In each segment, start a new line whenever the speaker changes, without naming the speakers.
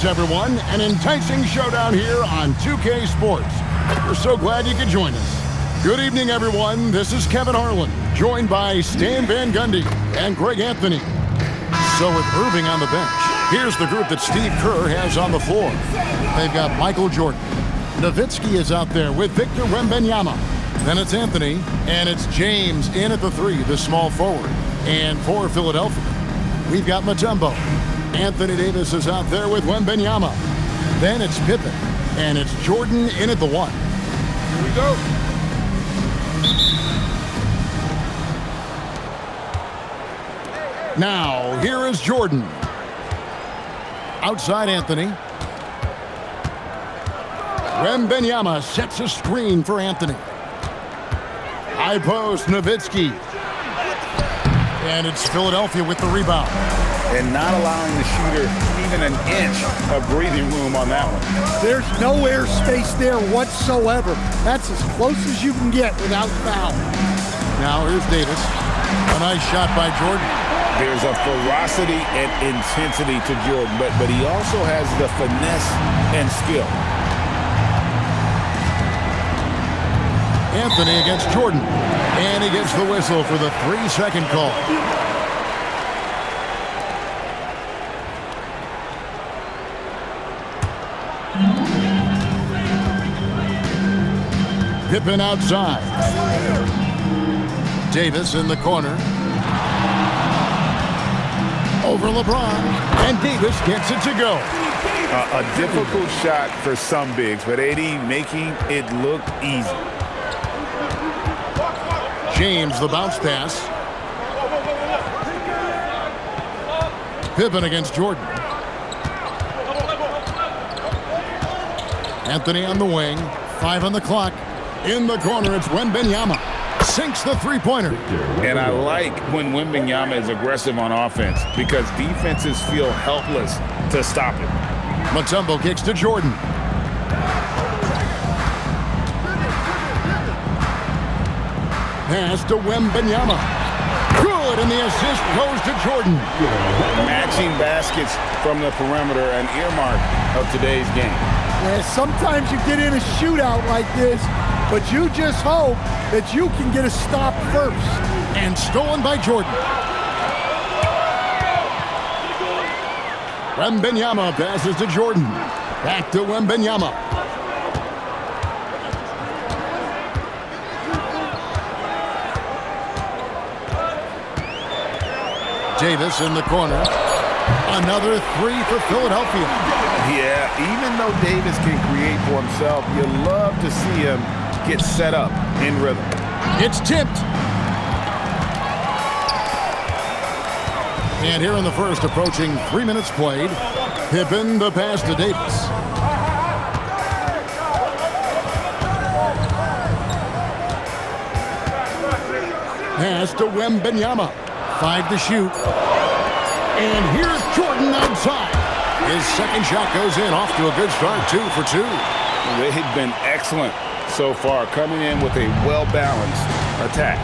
everyone. An enticing showdown here on 2K Sports. We're so glad you could join us. Good evening, everyone. This is Kevin Harlan, joined by Stan Van Gundy and Greg Anthony. So with Irving on the bench, here's the group that Steve Kerr has on the floor. They've got Michael Jordan. Nowitzki is out there with Victor Wembanyama. Then it's Anthony, and it's James in at the 3, the small forward. And for Philadelphia, we've got Mutombo. Anthony Davis is out there with Wembanyama. Then it's Pippen, and it's Jordan in at the 1. Here we go. Now, here is Jordan. Outside Anthony. Wembanyama sets a screen for Anthony. High post, Nowitzki. And it's Philadelphia with the rebound.
And not allowing the shooter even an inch of breathing room on that one.
There's no air space there whatsoever. That's as close as you can get without foul.
Now here's Davis. A nice shot by Jordan.
There's a ferocity and intensity to Jordan, but he also has the finesse and skill.
Anthony against Jordan. And he gets the whistle for the 3-second call. Pippen outside. Davis in the corner. Over LeBron. And Davis gets it to go.
A difficult shot for some bigs, but AD making it look easy.
James, the bounce pass. Pippen against Jordan. Anthony on the wing. 5 on the clock. In the corner, it's Wembanyama. Sinks the three-pointer.
And I like when Wembanyama is aggressive on offense because defenses feel helpless to stop him.
Mutombo kicks to Jordan. Pass to Wembanyama. Good, and the assist goes to Jordan.
Matching baskets from the perimeter, an earmark of today's game.
Yeah, sometimes you get in a shootout like this, but you just hope that you can get a stop first.
And stolen by Jordan. Wembanyama passes to Jordan. Back to Wembanyama. Davis in the corner. Another 3 for Philadelphia.
Yeah, even though Davis can create for himself, you love to see him get set up in rhythm.
It's tipped. And here in the first, approaching 3 minutes played, Pippen the pass to Davis. Pass to Wembanyama. 5 to shoot. And here's Jordan outside. His second shot goes in, off to a good start, 2 for 2.
They have been excellent so far, coming in with a well-balanced attack.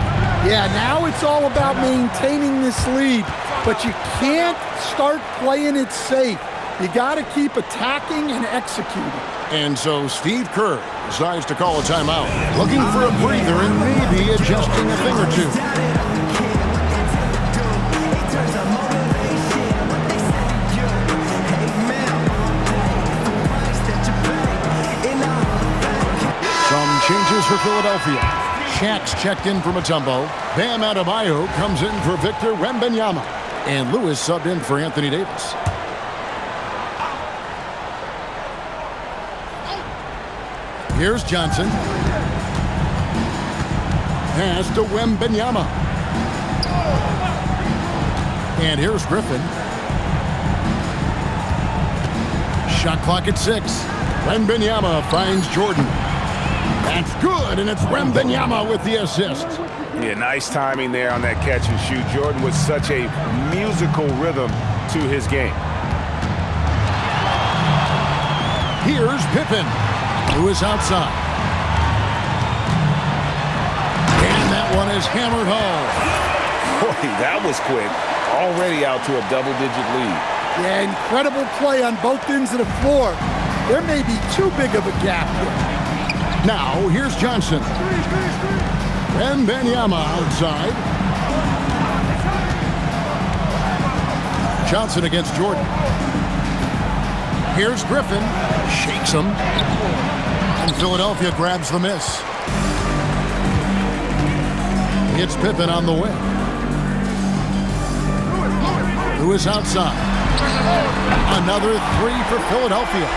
Yeah, now it's all about maintaining this lead, but you can't start playing it safe. You got to keep attacking and executing.
And so Steve Kerr decides to call a timeout, looking for a breather and maybe adjusting a thing or two. Changes for Philadelphia. Shaq's checked in for Mutombo. Bam Adebayo comes in for Victor Wembanyama. And Lewis subbed in for Anthony Davis. Here's Johnson. Pass to Wembanyama. And here's Griffin. Shot clock at 6. Wembanyama finds Jordan. That's good, and it's Wembanyama with the assist.
Yeah, nice timing there on that catch and shoot. Jordan with such a musical rhythm to his game.
Here's Pippen, who is outside. And that one is hammered home.
Boy, that was quick. Already out to a double-digit lead.
Yeah, incredible play on both ends of the floor. There may be too big of a gap here.
Now, here's Johnson. And Wembanyama outside. Johnson against Jordan. Here's Griffin. Shakes him. And Philadelphia grabs the miss. Hits Pippen on the wing. Lewis outside. Another three for Philadelphia.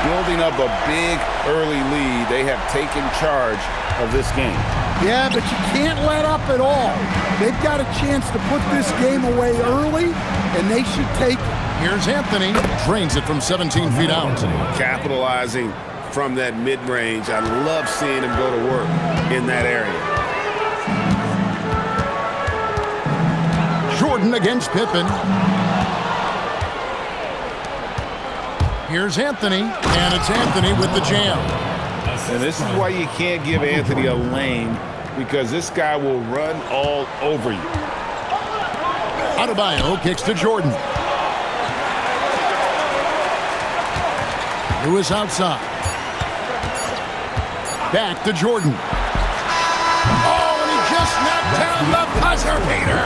Building up a big early lead. They have taken charge of this game.
Yeah, but you can't let up at all. They've got a chance to put this game away early, and they should take it.
Here's Anthony. Drains it from 17 feet out.
Capitalizing from that mid-range. I love seeing him go to work in that area.
Jordan against Pippen. Here's Anthony, and it's Anthony with the jam.
And this is why you can't give Anthony a lane, because this guy will run all over you.
Adebayo kicks to Jordan. Lewis outside. Back to Jordan. Oh, and he just knocked down the buzzer beater.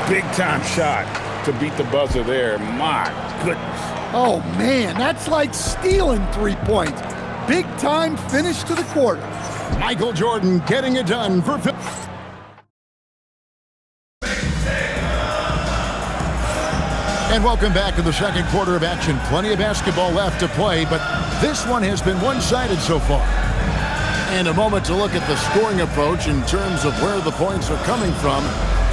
Big time shot to beat the buzzer there. My goodness.
Oh, man, that's like stealing 3 points. Big time finish to the quarter.
Michael Jordan getting it done for Phil. And welcome back to the second quarter of action. Plenty of basketball left to play, but this one has been one-sided so far. And a moment to look at the scoring approach in terms of where the points are coming from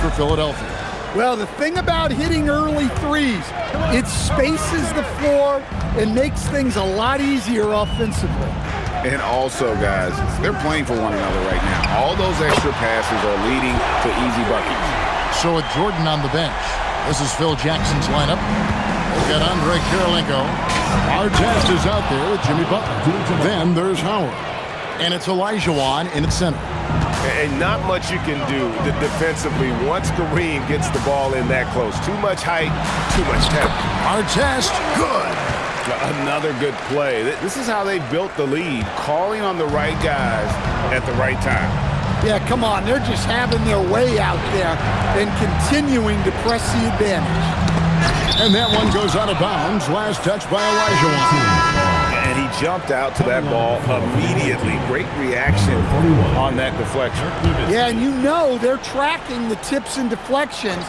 for Philadelphia.
Well, the thing about hitting early threes, it spaces the floor and makes things a lot easier offensively.
And also, guys, they're playing for one another right now. All those extra passes are leading to easy buckets.
So with Jordan on the bench, this is Phil Jackson's lineup. We've got Andrei Kirilenko. Artest is out there with Jimmy Butler. Then there's Howard. And it's Olajuwon in its center.
And not much you can do defensively once Kareem gets the ball in that close. Too much height, too much tempo.
Artest, good.
Another good play. This is how they built the lead, calling on the right guys at the right time.
Yeah, come on. They're just having their way out there and continuing to press the advantage.
And that one goes out of bounds. Last touch by Olajuwon.
And he jumped out to that ball immediately. Great reaction on that deflection.
Yeah, and you know they're tracking the tips and deflections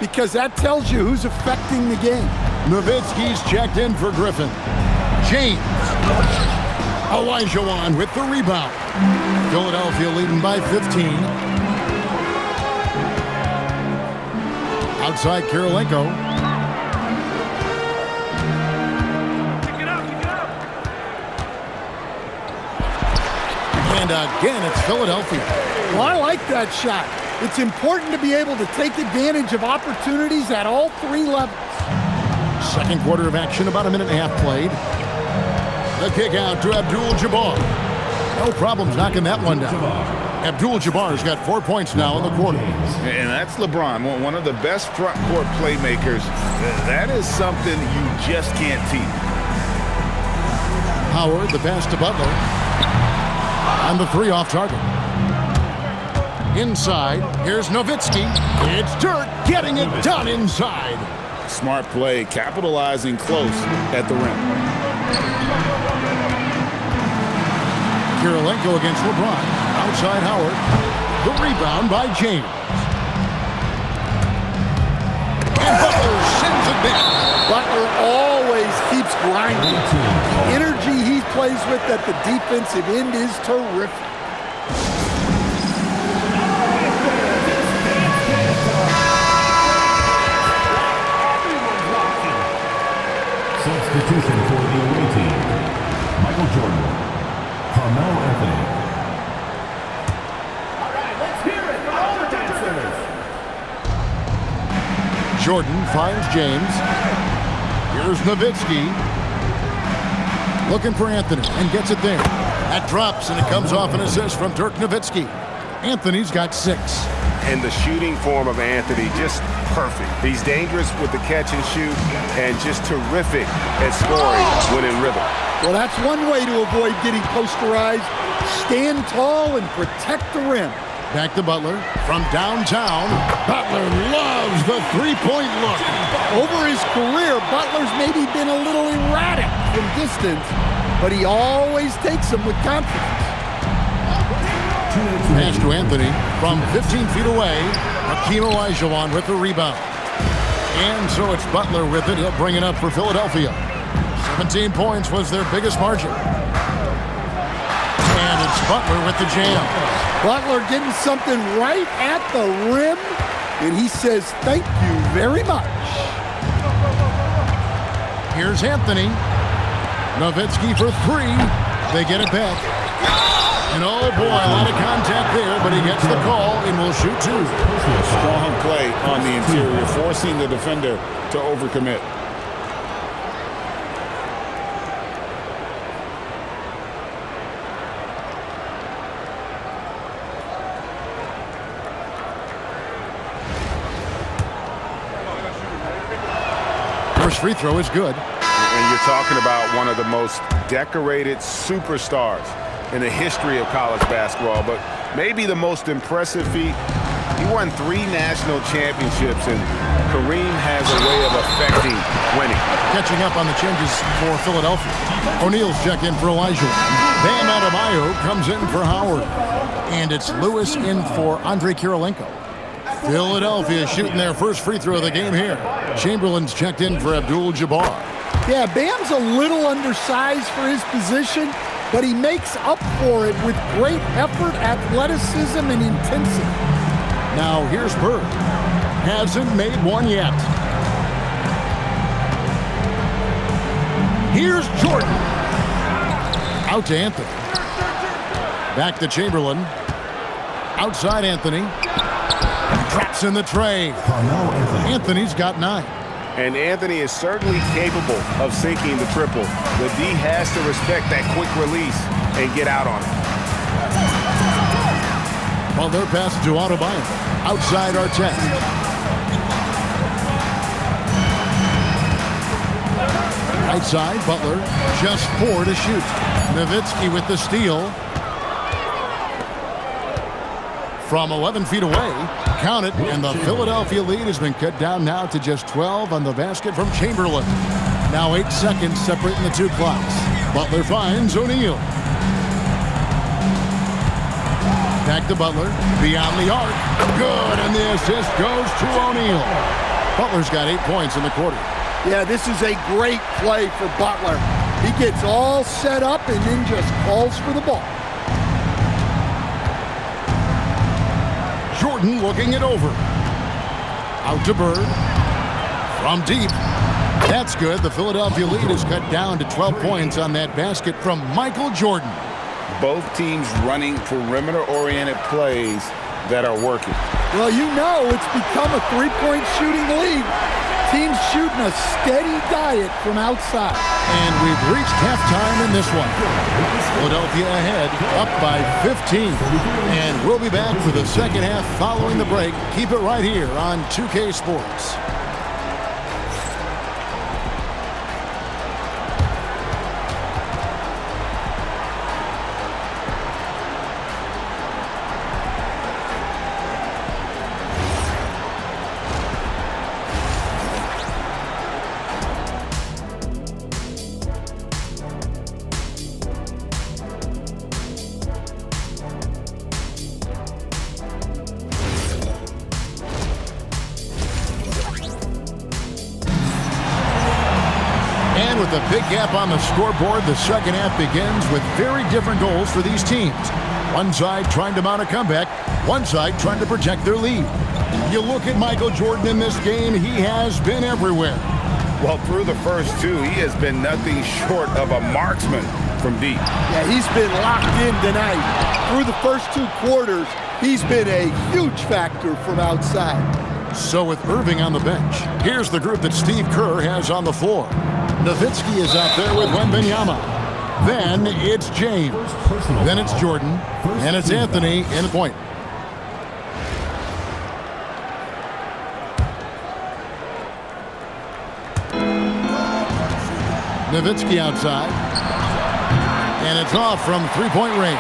because that tells you who's affecting the game.
Nowitzki's checked in for Griffin. James. Olajuwon with the rebound. Philadelphia leading by 15. Outside Kirilenko. And again, it's Philadelphia.
Well, I like that shot. It's important to be able to take advantage of opportunities at all three levels.
Second quarter of action, about a minute and a half played. The kick out to Abdul-Jabbar. No problems knocking that one down. Abdul-Jabbar's got 4 points now in the quarter.
And that's LeBron, one of the best front court playmakers. That is something you just can't teach.
Howard, the pass to Butler. And the three off target. Inside, here's Nowitzki. It's Dirk getting it done inside.
Smart play, capitalizing close at the rim.
Kirilenko against LeBron. Outside Howard. The rebound by James. And Butler sends it back.
Butler always keeps grinding. The energy he plays with at the defensive end is terrific.
Substitution for the away team. Michael Jordan. Carmelo Anthony.
All right, let's hear it for all the dancers.
Jordan finds James. Here's Nowitzki. Looking for Anthony and gets it there. That drops and it comes off an assist from Dirk Nowitzki. Anthony's got 6.
and the shooting form of Anthony, just perfect. He's dangerous with the catch and shoot and just terrific at scoring when in rhythm.
Well, that's one way to avoid getting posterized. Stand tall and protect the rim.
Back to Butler from downtown. Butler loves the three-point look.
Over his career, Butler's maybe been a little erratic from distance, but he always takes them with confidence.
Pass to Anthony from 15 feet away. Hakeem Olajuwon with the rebound. And so it's Butler with it. He'll bring it up for Philadelphia. 17 points was their biggest margin. And it's Butler with the jam.
Butler getting something right at the rim, and he says, thank you very much.
Here's Anthony. Nowitzki for three. They get it back. And oh boy, a lot of contact there, but he gets the call and will shoot two.
Strong play on the interior, forcing the defender to overcommit.
First free throw is good.
And you're talking about one of the most decorated superstars in the history of college basketball, but maybe the most impressive feat. He won 3 national championships, and Kareem has a way of affecting winning.
Catching up on the changes for Philadelphia. O'Neal's check in for Elijah. Bam Adebayo comes in for Howard. And it's Lewis in for Andrei Kirilenko. Philadelphia shooting their first free throw of the game here. Chamberlain's checked in for Abdul-Jabbar.
Yeah, Bam's a little undersized for his position, but he makes up for it with great effort, athleticism, and intensity.
Now here's Bird. Hasn't made one yet. Here's Jordan. Out to Anthony. Back to Chamberlain. Outside Anthony. Drops in the tray. Anthony's got 9.
And Anthony is certainly capable of sinking the triple. The D has to respect that quick release and get out on it.
Well, their pass to Adebayo. Outside Artest. Right side, Butler. Just 4 to shoot. Nowitzki with the steal. From 11 feet away. Count it, and the Philadelphia lead has been cut down now to just 12 on the basket from Chamberlain. Now 8 seconds separating the two clocks. Butler finds O'Neal. Back to Butler, beyond the arc. Good, and the assist goes to O'Neal. Butler's got 8 points in the quarter.
Yeah, this is a great play for Butler. He gets all set up and then just calls for the ball.
Jordan looking it over. Out to Bird. From deep. That's good. The Philadelphia lead is cut down to 12 points on that basket from Michael Jordan.
Both teams running perimeter-oriented plays that are working.
Well, you know it's become a three-point shooting league. Teams shooting a steady diet from outside.
And we've reached halftime in this one. Philadelphia ahead, up by 15. And we'll be back for the second half following the break. Keep it right here on 2K Sports. With a big gap on the scoreboard, the second half begins with very different goals for these teams. One side trying to mount a comeback, one side trying to protect their lead. You look at Michael Jordan in this game, he has been everywhere.
Well, through the first 2, he has been nothing short of a marksman from deep.
Yeah, he's been locked in tonight. Through the first 2 quarters, he's been a huge factor from outside.
So with Irving on the bench, here's the group that Steve Kerr has on the floor. Nowitzki is out there with Wembanyama. Then it's James. Then it's Jordan. And it's Anthony in the point. Nowitzki outside. And it's off from three-point range.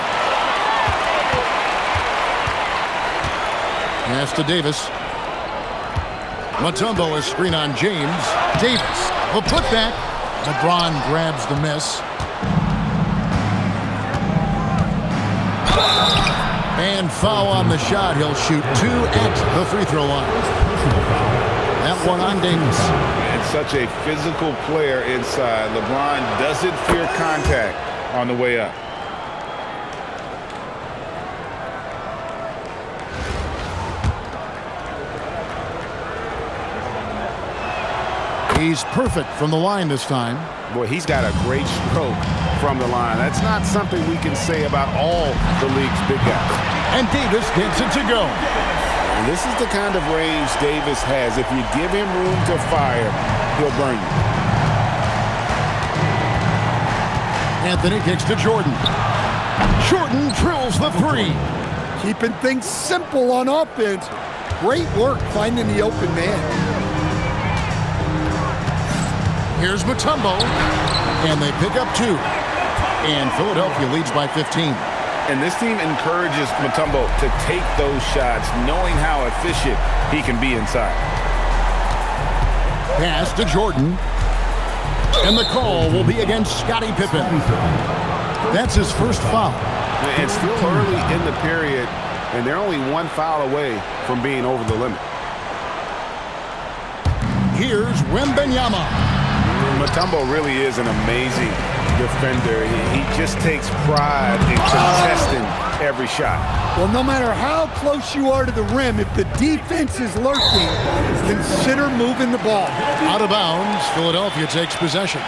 Pass to Davis. Mutombo is screen on James. Davis will put back. LeBron grabs the miss. And foul on the shot. He'll shoot 2 at the free throw line. That one on Davis.
And such a physical player inside. LeBron doesn't fear contact on the way up.
He's perfect from the line this time.
Boy, he's got a great stroke from the line. That's not something we can say about all the league's big guys.
And Davis gets it to go.
And this is the kind of range Davis has. If you give him room to fire, he'll burn you.
Anthony kicks to Jordan. Jordan drills the three.
Keeping things simple on offense. Great work finding the open man.
Here's Mutombo, and they pick up 2. And Philadelphia leads by 15.
And this team encourages Mutombo to take those shots, knowing how efficient he can be inside.
Pass to Jordan. And the call will be against Scottie Pippen. That's his first foul.
And still early in the period, and they're only 1 foul away from being over the limit.
Here's Wembanyama.
Mutombo really is an amazing defender. He just takes pride in contesting every shot.
Well, no matter how close you are to the rim, if the defense is lurking, consider moving the ball.
Out of bounds, Philadelphia takes possession.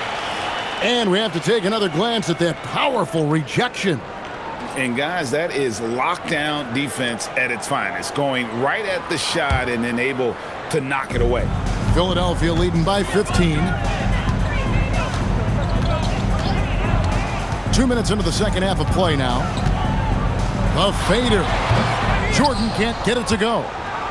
And we have to take another glance at that powerful rejection.
And guys, that is lockdown defense at its finest, going right at the shot and then able to knock it away.
Philadelphia leading by 15. 2 minutes into the second half of play now. A fader. Jordan can't get it to go.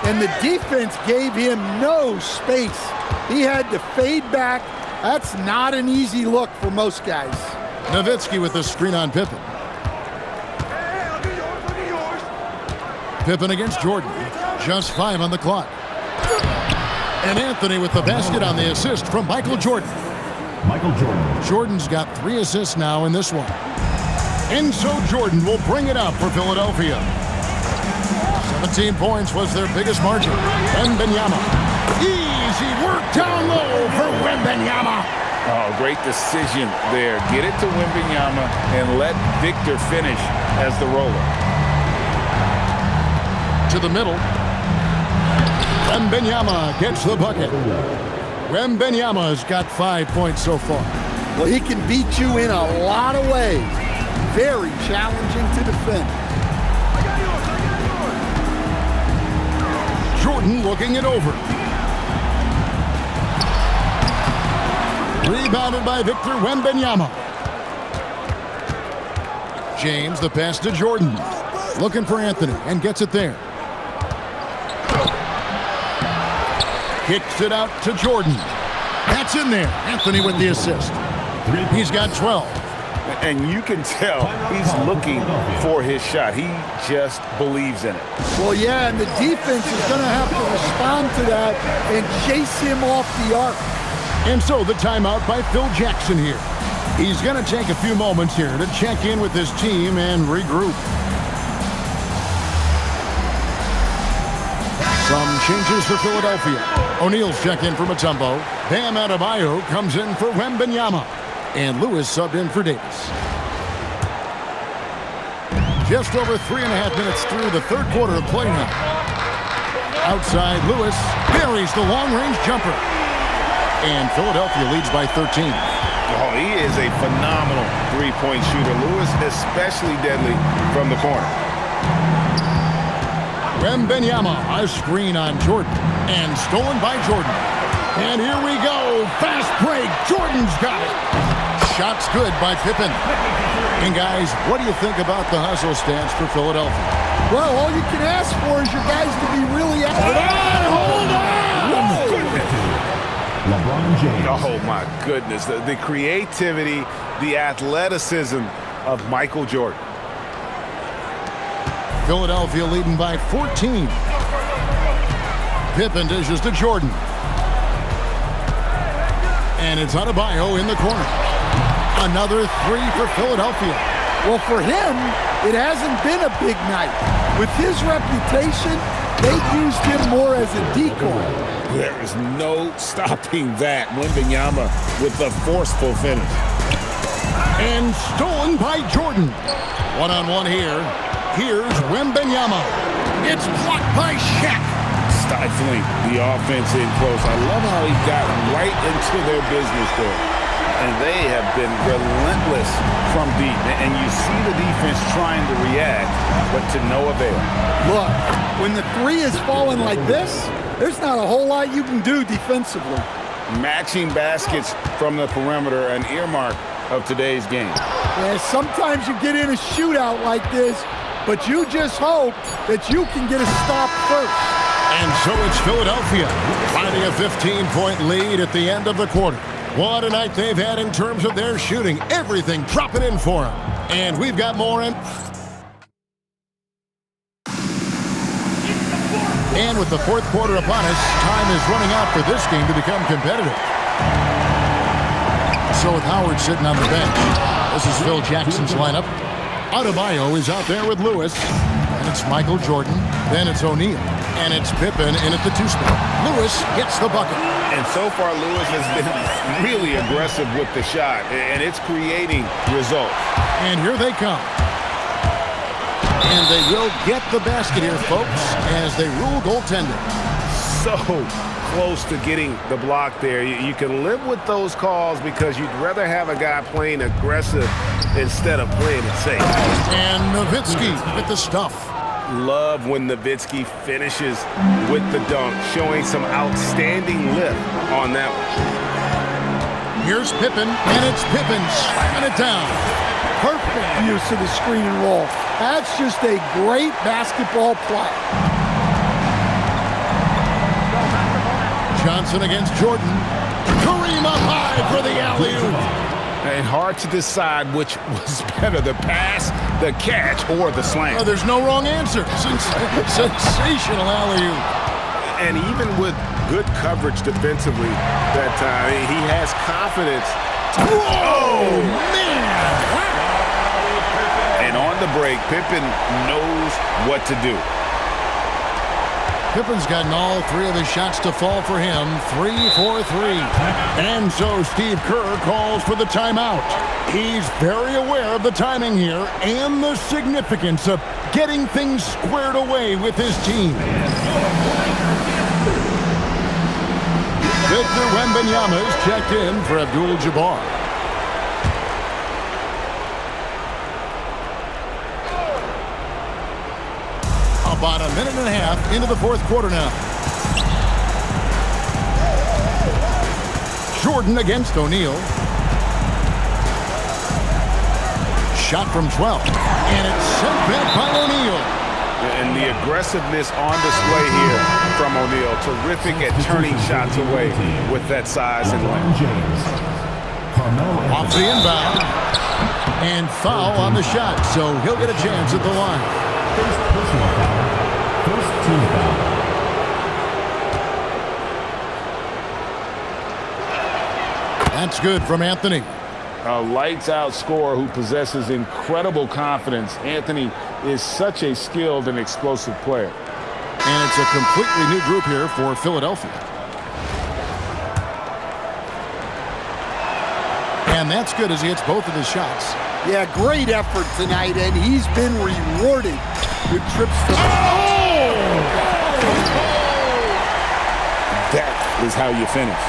And the defense gave him no space. He had to fade back. That's not an easy look for most guys.
Nowitzki with the screen on Pippen. Pippen against Jordan. Just 5 on the clock. And Anthony with the basket on the assist from Michael Jordan.
Michael Jordan.
Jordan's got 3 assists now in this one. And so Jordan will bring it up for Philadelphia. 17 points was their biggest margin. Wembanyama. Easy work down low for Wembanyama.
Oh, great decision there. Get it to Wembanyama and let Victor finish as the roller.
To the middle. Wembanyama gets the bucket. Wembanyama's got 5 points so far.
Well, he can beat you in a lot of ways. Very challenging to defend.
Jordan looking it over. Rebounded by Victor Wembanyama. James, the pass to Jordan. Looking for Anthony and gets it there. Kicks it out to Jordan. That's in there. Anthony with the assist. He's got 12.
And you can tell he's looking for his shot. He just believes in it.
Well, yeah, and the defense is going to have to respond to that and chase him off the arc.
And so the timeout by Phil Jackson here. He's going to take a few moments here to check in with his team and regroup. Some changes for Philadelphia. O'Neal's check in for Mutombo. Bam Adebayo comes in for Wembanyama. And Lewis subbed in for Davis. Just over 3.5 minutes through the third quarter of play now. Outside, Lewis buries the long-range jumper. And Philadelphia leads by 13.
Oh, he is a phenomenal three-point shooter. Lewis especially deadly from the corner.
Wembanyama, a screen on Jordan. And stolen by Jordan. And here we go. Fast break. Jordan's got it. Shot's good by Pippen. And guys, what do you think about the hustle stance for Philadelphia?
Well, all you can ask for is your guys to be really active.
Hold on!
LeBron James.
Oh, my goodness. The creativity, the athleticism of Michael Jordan.
Philadelphia leading by 14. Pippen dishes to Jordan. And it's Adebayo in the corner. Another three for Philadelphia.
Well, for him, it hasn't been a big night. With his reputation, they've used him more as a decoy.
There is no stopping that. Wembanyama with the forceful finish.
And stolen by Jordan. One-on-one here. Here's Wembanyama. It's blocked by Shaq.
Stifling the offense in close. I love how he got right into their business there.
And they have been relentless from deep. And you see the defense trying to react, but to no avail.
Look, when the three is falling like this, there's not a whole lot you can do defensively.
Matching baskets from the perimeter, an earmark of today's game.
Yeah, sometimes you get in a shootout like this, but you just hope that you can get a stop first.
And so it's Philadelphia finding a 15-point lead at the end of the quarter. What a night they've had in terms of their shooting. Everything dropping in for them. And we've got more in. And with the fourth quarter upon us, time is running out for this game to become competitive. So with Howard sitting on the bench, this is Phil Jackson's lineup. Adebayo is out there with Lewis. And it's Michael Jordan. Then it's O'Neal. And it's Pippen in at the two spot. Lewis gets the bucket.
And so far, Lewis has been really aggressive with the shot, and it's creating results.
And here they come. And they will get the basket here, folks, as they rule goaltending.
So close to getting the block there. You can live with those calls because you'd rather have a guy playing aggressive instead of playing it safe.
And Nowitzki with the stuff.
Love when Nowitzki finishes with the dunk, showing some outstanding lift on that one.
Here's Pippen, and it's Pippen slamming it down.
Perfect use of the screen and roll. That's just a great basketball play.
Johnson against Jordan. Kareem up high for the alley-oop.
And hard to decide which was better, the pass, the catch, or the slam.
Oh, there's no wrong answer. Sensational alley-oop.
And even with good coverage defensively that time, he has confidence.
Oh, man!
And on the break, Pippen knows what to do.
Pippen's gotten all three of his shots to fall for him. 3 for 3. And so Steve Kerr calls for the timeout. He's very aware of the timing here and the significance of getting things squared away with his team. Victor Wembanyama is checked in for Abdul-Jabbar. About a minute and a half into the fourth quarter now. Jordan against O'Neal. Shot from 12. And it's sent back by O'Neal.
And the aggressiveness on display here from O'Neal. Terrific at turning shots away with that size and length.
Off the inbound. And foul on the shot, so he'll get a chance at the line.
First personal foul. First team foul.
That's good from Anthony.
A lights-out scorer who possesses incredible confidence. Anthony is such a skilled and explosive player.
And it's a completely new group here for Philadelphia. And that's good as he hits both of his shots.
Yeah, great effort tonight, and he's been rewarded with trips to the...
That is how you finish.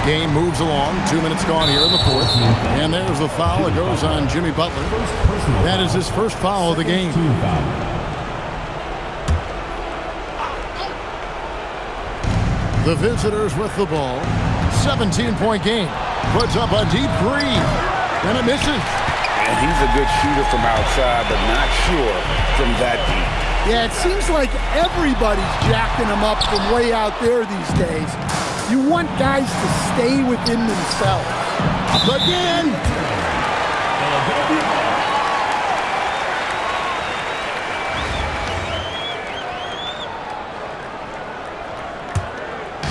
Game moves along. 2 minutes gone here in the fourth. And there's the foul. It goes on Jimmy Butler. That is his first foul of the game. The visitors with the ball. 17-point game. Puts up a deep three. And it misses.
And he's a good shooter from outside, but not sure from that deep.
Yeah, it seems like everybody's jacking them up from way out there these days. You want guys to stay within themselves.
Up again.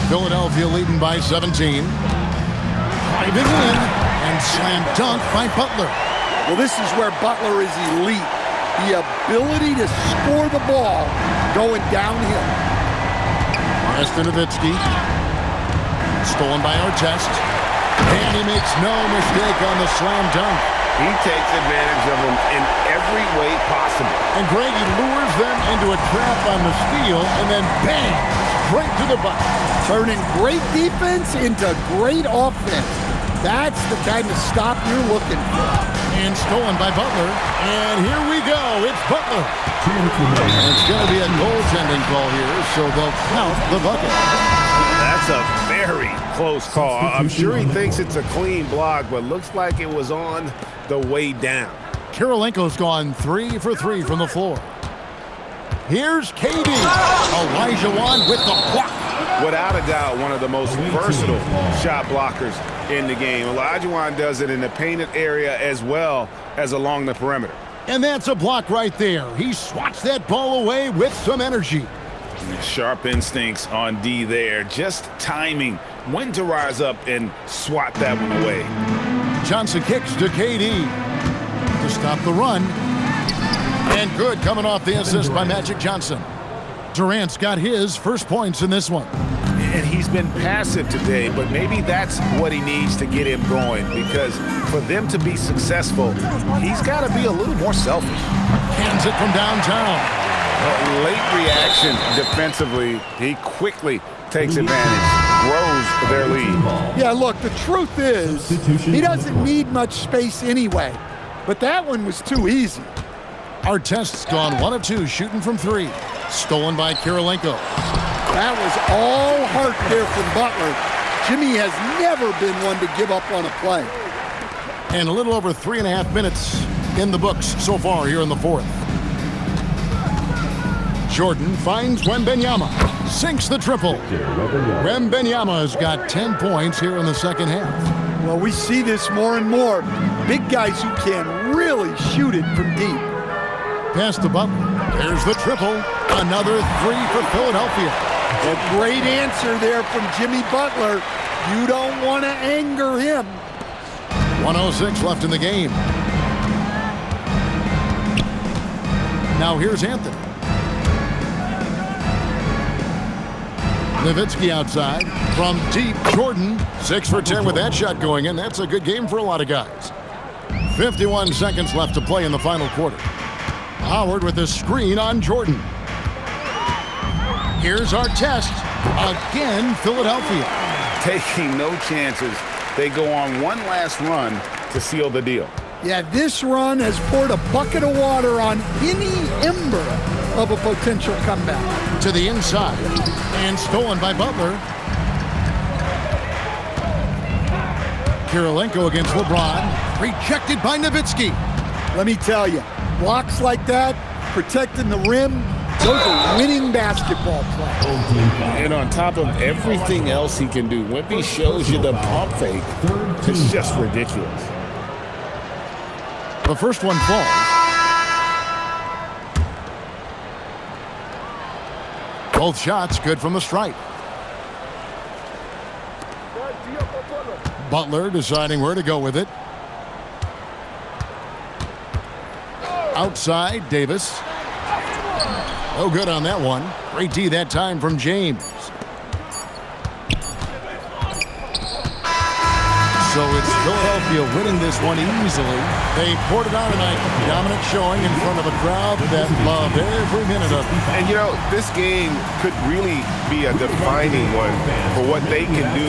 Philadelphia leading by 17. Driving in and slam dunk by Butler.
Well, this is where Butler is elite. The ability to score the ball going downhill.
Pass to Nowitzki. Stolen by Artest. And he makes no mistake on the slam dunk.
He takes advantage of them in every way possible.
And Greg, he lures them into a trap on the steal, and then bang, straight to the bucket.
Turning great defense into great offense. That's the kind of stop you're looking for.
And stolen by Butler. And here we go. It's Butler. And it's going to be a goaltending call here, so they'll count the bucket.
That's a very close call. I'm sure he thinks it's a clean block, but looks like it was on the way down.
Kirilenko's gone 3 for 3 from the floor. Here's KD. Olajuwon with the block.
Without a doubt, one of the most versatile shot blockers in the game. Olajuwon does it in the painted area as well as along the perimeter.
And that's a block right there. He swats that ball away with some energy.
Sharp instincts on D there. Just timing when to rise up and swat that one away.
Johnson kicks to KD to stop the run. And good coming off the assist by Magic Johnson. Durant's got his first points in this one.
And he's been passive today, but maybe that's what he needs to get him going, because for them to be successful, he's got to be a little more selfish.
Hands it from downtown.
A late reaction defensively. He quickly takes advantage, grows their lead.
Yeah, look, the truth is he doesn't need much space anyway, but that one was too easy.
Artest's gone 1 of 2 shooting from 3. Stolen by Kirilenko.
That was all heart there from Butler. Jimmy has never been one to give up on a play.
And a little over 3.5 minutes in the books so far here in the fourth. Jordan finds Wembanyama. Sinks the triple. Wembanyama's got 10 points here in the second half.
Well, we see this more and more. Big guys who can really shoot it from deep.
Pass to Butler. There's the triple. Another 3 for Philadelphia.
A great answer there from Jimmy Butler. You don't want to anger him.
1:06 left in the game. Now here's Anthony. Nowitzki outside. From deep, Jordan. 6 for 10 with that shot going in. That's a good game for a lot of guys. 51 seconds left to play in the final quarter. Howard with a screen on Jordan. Here's Artest. Again, Philadelphia.
Taking no chances. They go on one last run to seal the deal.
Yeah, this run has poured a bucket of water on any ember of a potential comeback.
To the inside. And stolen by Butler. Kirilenko against LeBron. Rejected by Nowitzki.
Let me tell you, blocks like that, protecting the rim, those are winning basketball plays.
And on top of everything else he can do, Wimpy shows you the pump fake. It's just ridiculous.
The first one falls. Both shots good from the stripe. Butler deciding where to go with it. Outside, Davis. No good on that one. Great D that time from James. So it's Philadelphia winning this one easily. They poured it on tonight. Dominant showing in front of a crowd that loved every minute of it.
And, you know, this game could really be a defining one for what they can do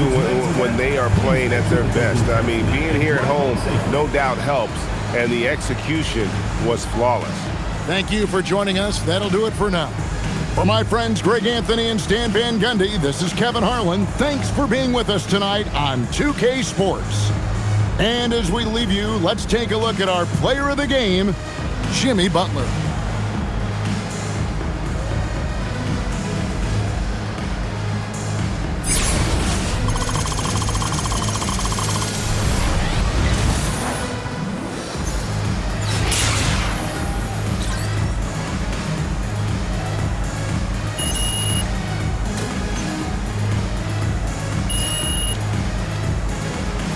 when they are playing at their best. I mean, being here at home no doubt helps, and the execution was flawless.
Thank you for joining us. That'll do it for now. For my friends Greg Anthony and Stan Van Gundy, this is Kevin Harlan. Thanks for being with us tonight on 2K Sports. And as we leave you, let's take a look at our player of the game, Jimmy Butler.